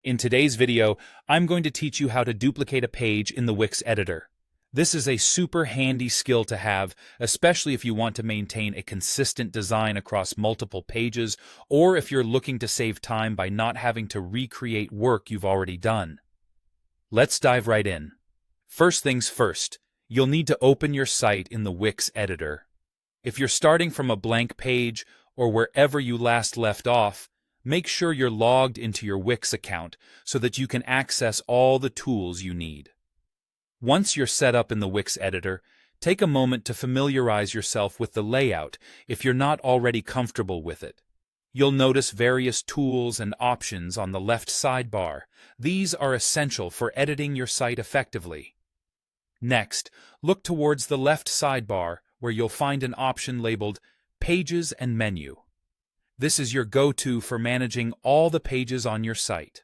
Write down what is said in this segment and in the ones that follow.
In today's video, I'm going to teach you how to duplicate a page in the Wix editor. This is a super handy skill to have, especially if you want to maintain a consistent design across multiple pages, or if you're looking to save time by not having to recreate work you've already done. Let's dive right in. First things first, you'll need to open your site in the Wix editor. If you're starting from a blank page or wherever you last left off, make sure you're logged into your Wix account so that you can access all the tools you need. Once you're set up in the Wix editor, take a moment to familiarize yourself with the layout if you're not already comfortable with it. You'll notice various tools and options on the left sidebar. These are essential for editing your site effectively. Next, look towards the left sidebar where you'll find an option labeled Pages and Menu. This is your go-to for managing all the pages on your site.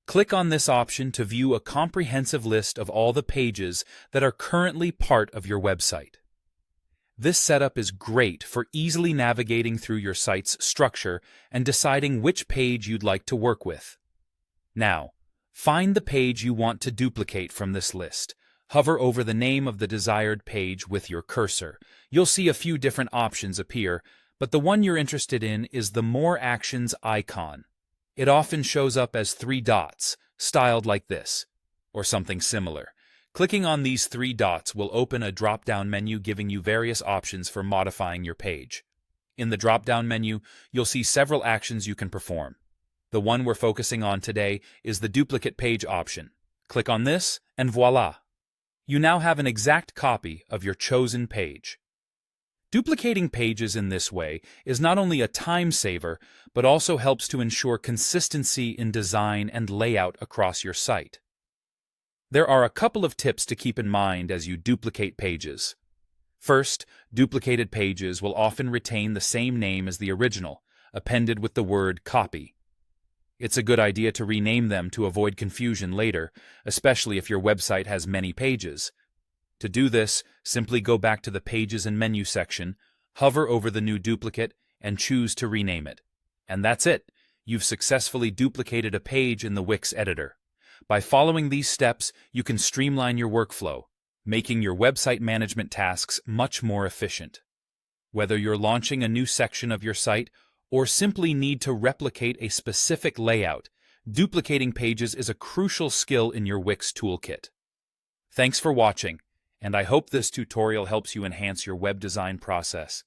Click on this option to view a comprehensive list of all the pages that are currently part of your website. This setup is great for easily navigating through your site's structure and deciding which page you'd like to work with. Now, find the page you want to duplicate from this list. Hover over the name of the desired page with your cursor. You'll see a few different options appear, but the one you're interested in is the More Actions icon. It often shows up as 3 dots, styled like this, or something similar. Clicking on these 3 dots will open a drop-down menu giving you various options for modifying your page. In the drop-down menu, you'll see several actions you can perform. The one we're focusing on today is the Duplicate Page option. Click on this, and voila! You now have an exact copy of your chosen page. Duplicating pages in this way is not only a time saver, but also helps to ensure consistency in design and layout across your site. There are a couple of tips to keep in mind as you duplicate pages. First, duplicated pages will often retain the same name as the original, appended with the word copy. It's a good idea to rename them to avoid confusion later, especially if your website has many pages. To do this, simply go back to the Pages and Menu section, hover over the new duplicate, and choose to rename it. And that's it! You've successfully duplicated a page in the Wix editor. By following these steps, you can streamline your workflow, making your website management tasks much more efficient. Whether you're launching a new section of your site or simply need to replicate a specific layout, duplicating pages is a crucial skill in your Wix toolkit. Thanks for watching, and I hope this tutorial helps you enhance your web design process.